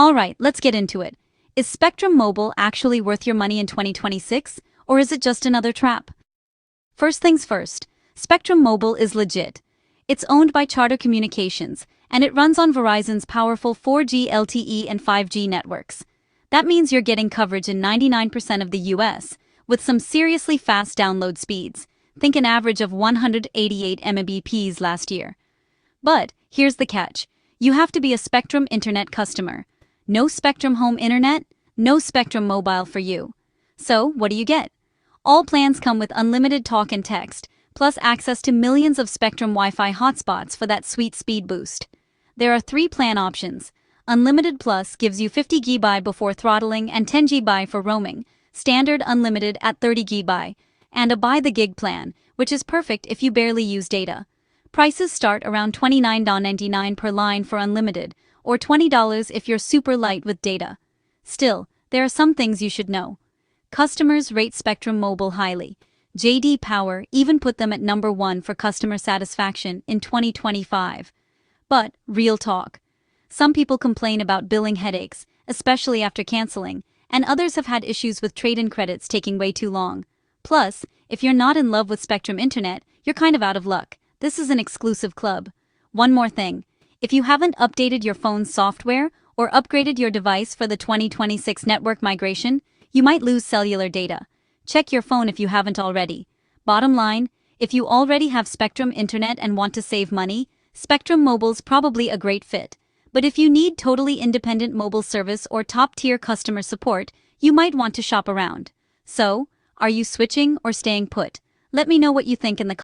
Alright, let's get into it. Is Spectrum Mobile actually worth your money in 2026, or is it just another trap? First things first, Spectrum Mobile is legit. It's owned by Charter Communications, and it runs on Verizon's powerful 4G LTE and 5G networks. That means you're getting coverage in 99% of the US, with some seriously fast download speeds. Think an average of 188 Mbps last year. But here's the catch. You have to be a Spectrum Internet customer. No Spectrum Home Internet, no Spectrum Mobile for you. So, what do you get? All plans come with unlimited talk and text, plus access to millions of Spectrum Wi-Fi hotspots for that sweet speed boost. There are 3 plan options. Unlimited Plus gives you 50 GB before throttling and 10 GB for roaming, standard unlimited at 30 GB, and a buy the gig plan, which is perfect if you barely use data. Prices start around $29.99 per line for unlimited, or $20 if you're super light with data. Still, there are some things you should know. Customers rate Spectrum Mobile highly. J.D. Power even put them at number 1 for customer satisfaction in 2025. But, real talk. Some people complain about billing headaches, especially after canceling, and others have had issues with trade-in credits taking way too long. Plus, if you're not in love with Spectrum Internet, you're kind of out of luck. This is an exclusive club. One more thing. If you haven't updated your phone's software or upgraded your device for the 2026 network migration, you might lose cellular data. Check your phone if you haven't already. Bottom line, if you already have Spectrum Internet and want to save money, Spectrum Mobile's probably a great fit. But if you need totally independent mobile service or top-tier customer support, you might want to shop around. So, are you switching or staying put? Let me know what you think in the comments.